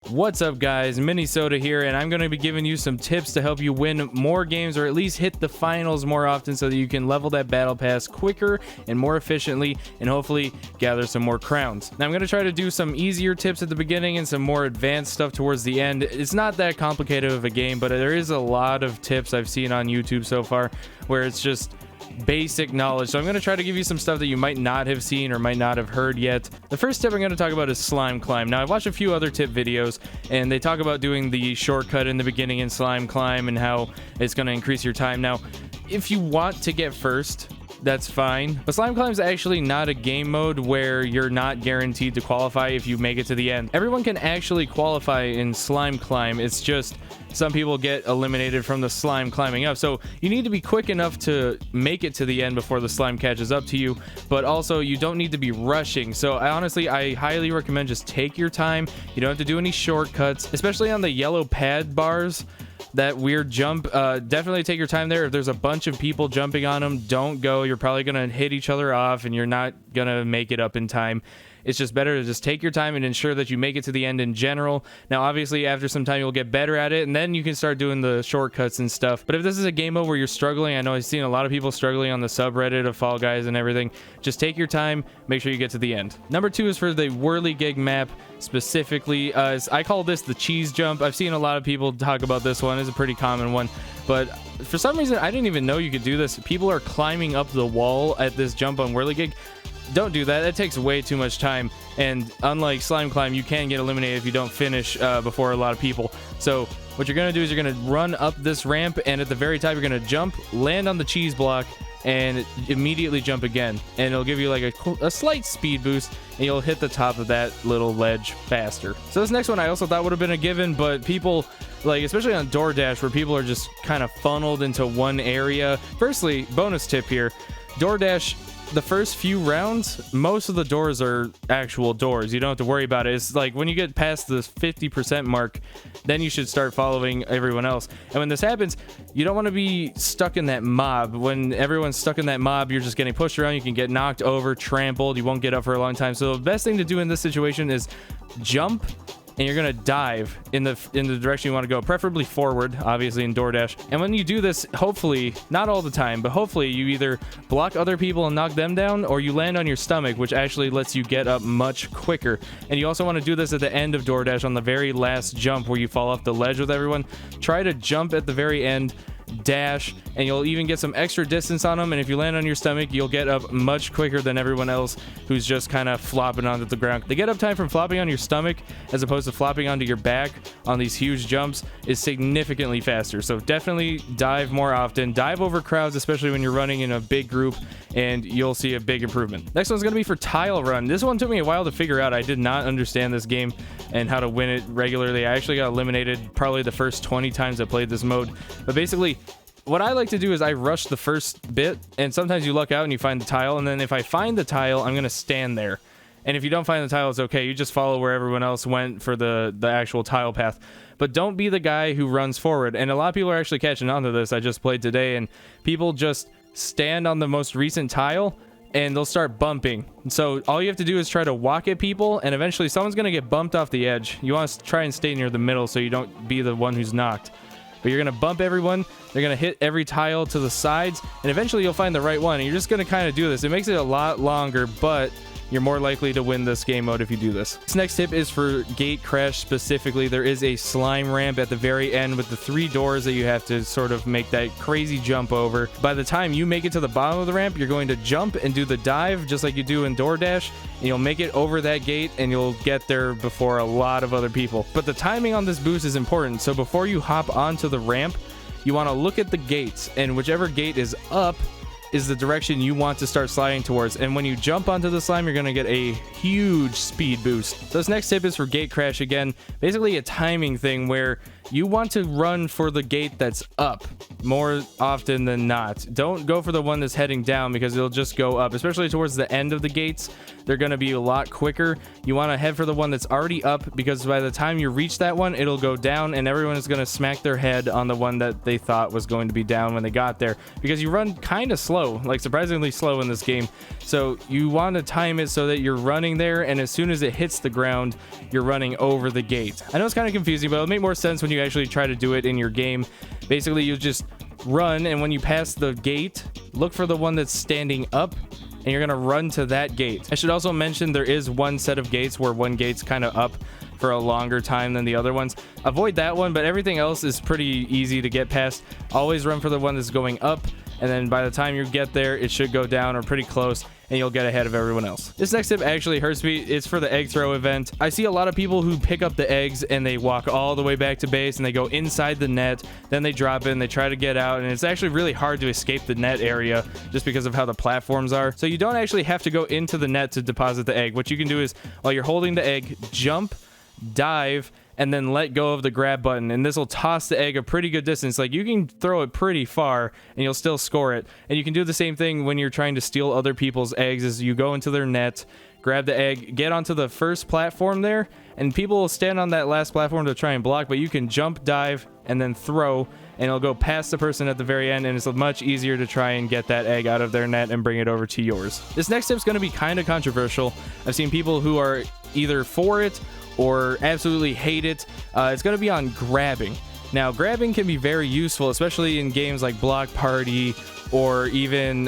What's up guys, MinneSoda here, and I'm going to be giving you some tips to help you win more games or at least hit the finals more often so that you can level that battle pass quicker and more efficiently and hopefully gather some more crowns. Now I'm going to try to do some easier tips at the beginning and some more advanced stuff towards the end. It's not that complicated of a game, but there is a lot of tips I've seen on YouTube so far where it's just basic knowledge. So I'm going to try to give you some stuff that you might not have seen or might not have heard yet. The first tip I'm going to talk about is slime climb. Now I've watched a few other tip videos and they talk about doing the shortcut in the beginning in slime climb and how it's going to increase your time. Now if you want to get first, that's fine, but slime climb is actually not a game mode where you're not guaranteed to qualify if you make it to the end. Everyone can actually qualify in slime climb. It's just some people get eliminated from the slime climbing up, so you need to be quick enough to make it to the end before the slime catches up to you, but also you don't need to be rushing. So I highly recommend just take your time. You don't have to do any shortcuts, especially on the yellow pad bars. That weird jump, definitely take your time there. If there's a bunch of people jumping on them, don't go. You're probably gonna hit each other off and you're not gonna make it up in time. It's just better to just take your time and ensure that you make it to the end in general. Now obviously after some time you'll get better at it and then you can start doing the shortcuts and stuff. But if this is a game mode where you're struggling, I know I've seen a lot of people struggling on the subreddit of Fall Guys and everything, just take your time, make sure you get to the end. Number 2 is for the whirligig map specifically. I call this the cheese jump. I've seen a lot of people talk about this one. It's a pretty common one, but for some reason I didn't even know you could do this. People are climbing up the wall at this jump on whirligig. Don't do that. That takes way too much time, and unlike slime climb, you can get eliminated if you don't finish before a lot of people. So what you're gonna do is you're gonna run up this ramp, and at the very top you're gonna jump, land on the cheese block, and immediately jump again, and it'll give you like a slight speed boost and you'll hit the top of that little ledge faster. So this next one I also thought would have been a given, but people, like especially on DoorDash where people are just kind of funneled into one area. Firstly, bonus tip here, DoorDash, the first few rounds, most of the doors are actual doors. You don't have to worry about it. It's like when you get past the 50% mark, then you should start following everyone else. And when this happens, you don't want to be stuck in that mob. When everyone's stuck in that mob, you're just getting pushed around. You can get knocked over, trampled. You won't get up for a long time. So the best thing to do in this situation is jump, and you're gonna dive in the direction you want to go, preferably forward, obviously in DoorDash. And when you do this, hopefully, not all the time, but hopefully you either block other people and knock them down, or you land on your stomach, which actually lets you get up much quicker. And you also want to do this at the end of DoorDash on the very last jump where you fall off the ledge with everyone. Try to jump at the very end, dash, and you'll even get some extra distance on them, and if you land on your stomach you'll get up much quicker than everyone else who's just kind of flopping onto the ground. The get up time from flopping on your stomach as opposed to flopping onto your back on these huge jumps is significantly faster, so definitely dive more often, dive over crowds, especially when you're running in a big group, and you'll see a big improvement. Next one's going to be for tile run. This one took me a while to figure out. I did not understand this game and how to win it regularly. I actually got eliminated probably the first 20 times I played this mode, but basically what I like to do is I rush the first bit, and sometimes you luck out and you find the tile, and then if I find the tile, I'm going to stand there. And if you don't find the tile, it's okay. You just follow where everyone else went for the actual tile path. But don't be the guy who runs forward. And a lot of people are actually catching on to this. I just played today, and people just stand on the most recent tile, and they'll start bumping. So all you have to do is try to walk at people, and eventually someone's going to get bumped off the edge. You want to try and stay near the middle so you don't be the one who's knocked. But you're going to bump everyone, they're going to hit every tile to the sides, and eventually you'll find the right one, and you're just going to kind of do this. It makes it a lot longer, but you're more likely to win this game mode if you do this. This next tip is for gate crash specifically. There is a slime ramp at the very end with the 3 doors that you have to sort of make that crazy jump over. By the time you make it to the bottom of the ramp, you're going to jump and do the dive just like you do in DoorDash, and you'll make it over that gate and you'll get there before a lot of other people. But the timing on this boost is important, so before you hop onto the ramp, you want to look at the gates, and whichever gate is up is the direction you want to start sliding towards, and when you jump onto the slime you're going to get a huge speed boost. So this next tip is for gate crash again, basically a timing thing where you want to run for the gate that's up more often than not. Don't go for the one that's heading down, because it'll just go up, especially towards the end of the gates. They're going to be a lot quicker. You want to head for the one that's already up, because by the time you reach that one, it'll go down and everyone is going to smack their head on the one that they thought was going to be down when they got there, because you run kind of slow, like surprisingly slow in this game. So you want to time it so that you're running there, and as soon as it hits the ground, you're running over the gate. I know it's kind of confusing, but it'll make more sense when you actually try to do it in your game. Basically, you just run, and when you pass the gate, look for the one that's standing up, and you're gonna run to that gate. I should also mention there is one set of gates where one gate's kind of up for a longer time than the other ones. Avoid that one, but everything else is pretty easy to get past. Always run for the one that's going up, and then by the time you get there, it should go down or pretty close, and you'll get ahead of everyone else. This next tip actually hurts me. It's for the egg throw event. I see a lot of people who pick up the eggs and they walk all the way back to base and they go inside the net, then they drop it and they try to get out, and it's actually really hard to escape the net area just because of how the platforms are. So you don't actually have to go into the net to deposit the egg. What you can do is, while you're holding the egg, jump, dive, and then let go of the grab button, and this will toss the egg a pretty good distance. Like, you can throw it pretty far and you'll still score it. And you can do the same thing when you're trying to steal other people's eggs, is you go into their net, grab the egg, get onto the first platform there, and people will stand on that last platform to try and block, but you can jump, dive, and then throw, and it'll go past the person at the very end, and it's much easier to try and get that egg out of their net and bring it over to yours. This next tip is going to be kind of controversial. I've seen people who are either for it or absolutely hate it. It's going to be on grabbing. Now, grabbing can be very useful, especially in games like Block Party, or even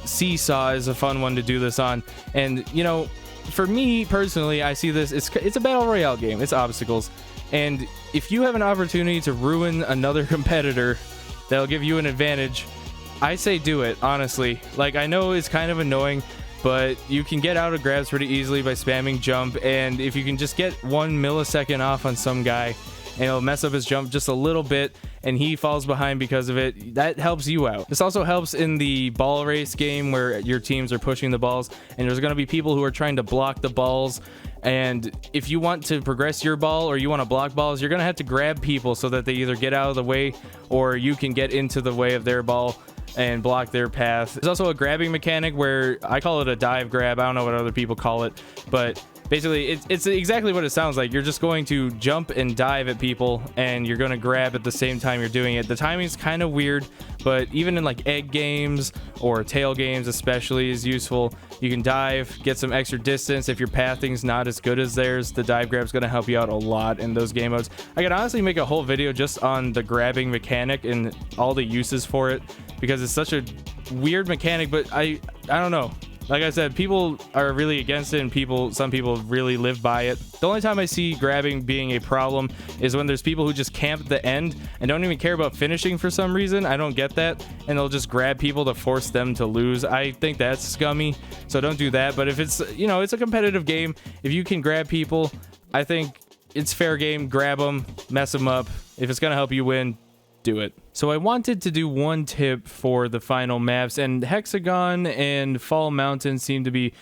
Seesaw is a fun one to do this on. And, you know, for me personally, I see this, it's a battle royale game. It's obstacles. And if you have an opportunity to ruin another competitor that'll give you an advantage, I say do it, honestly. Like, I know it's kind of annoying, but you can get out of grabs pretty easily by spamming jump, and if you can just get 1 millisecond off on some guy, and it'll mess up his jump just a little bit, and he falls behind because of it, that helps you out. This also helps in the ball race game where your teams are pushing the balls, and there's going to be people who are trying to block the balls, and if you want to progress your ball or you want to block balls, you're going to have to grab people so that they either get out of the way or you can get into the way of their ball and block their path. There's also a grabbing mechanic where I call it a dive grab. I don't know what other people call it, but basically it's exactly what it sounds like. You're just going to jump and dive at people, and you're going to grab at the same time you're doing it. The timing's kind of weird, but even in like egg games or tail games especially is useful. You can dive, get some extra distance. If your pathing's not as good as theirs, the dive grab's going to help you out a lot in those game modes. I could honestly make a whole video just on the grabbing mechanic and all the uses for it, because it's such a weird mechanic, but I don't know. Like I said, people are really against it, and some people really live by it. The only time I see grabbing being a problem is when there's people who just camp at the end and don't even care about finishing for some reason. I don't get that, and they'll just grab people to force them to lose. I think that's scummy, so don't do that. But if it's, you know, it's a competitive game, if you can grab people, I think it's fair game. Grab them, mess them up. If it's gonna help you win, do it. So I wanted to do one tip for the final maps, and Hexagon and Fall Mountain seem to be,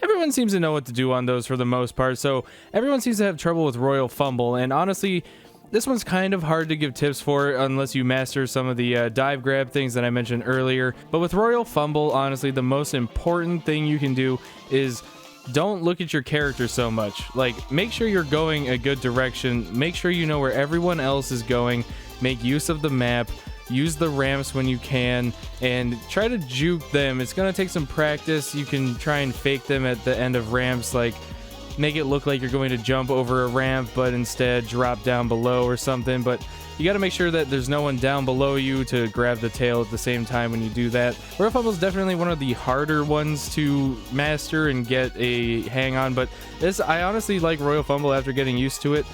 everyone seems to know what to do on those for the most part, so everyone seems to have trouble with Royal Fumble, and honestly, this one's kind of hard to give tips for unless you master some of the dive grab things that I mentioned earlier. But with Royal Fumble, honestly, the most important thing you can do is don't look at your character so much. Like, make sure you're going a good direction, make sure you know where everyone else is going, make use of the map, use the ramps when you can, and try to juke them. It's gonna take some practice. You can try and fake them at the end of ramps, like make it look like you're going to jump over a ramp but instead drop down below or something, but you got to make sure that there's no one down below you to grab the tail at the same time when you do that. Royal Fumble is definitely one of the harder ones to master and get a hang on, but I honestly like Royal Fumble after getting used to it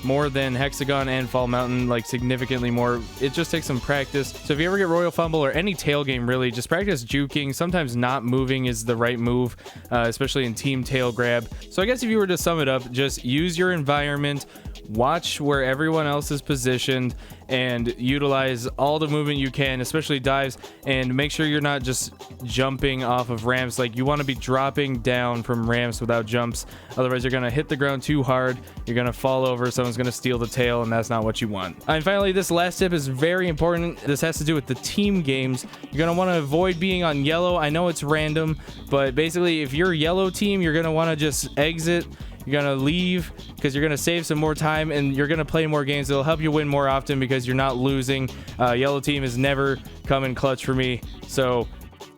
more than Hexagon and Fall Mountain, like significantly more. It just takes some practice. So if you ever get Royal Fumble or any tail game, really, just practice juking. Sometimes not moving is the right move, especially in team tail grab. So I guess if you were to sum it up, just use your environment, watch where everyone else is positioned and utilize all the movement you can, especially dives, and make sure you're not just jumping off of ramps. Like, you want to be dropping down from ramps without jumps, otherwise you're going to hit the ground too hard, you're going to fall over, someone's going to steal the tail, and that's not what you want. And finally, this last tip is very important. This has to do with the team games. You're going to want to avoid being on yellow. I know it's random, but basically if you're yellow team, you're going to want to just exit. You're gonna leave because you're gonna save some more time, and you're gonna play more games. It'll help you win more often because you're not losing. Yellow team has never come in clutch for me, so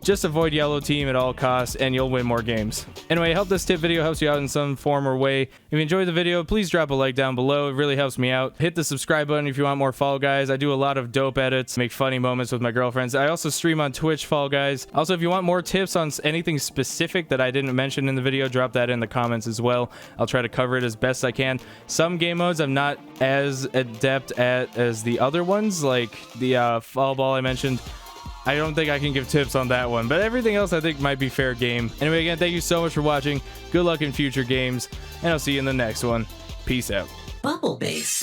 just avoid yellow team at all costs and you'll win more games. Anyway, I hope this tip video helps you out in some form or way. If you enjoyed the video, please drop a like down below. It really helps me out. Hit the subscribe button if you want more Fall Guys. I do a lot of dope edits, make funny moments with my girlfriends. I also stream on Twitch, Fall Guys. Also, if you want more tips on anything specific that I didn't mention in the video, drop that in the comments as well. I'll try to cover it as best I can. Some game modes I'm not as adept at as the other ones, like the fall ball I mentioned. I don't think I can give tips on that one, but everything else I think might be fair game. Anyway, again, thank you so much for watching. Good luck in future games, and I'll see you in the next one. Peace out. Bubble Base.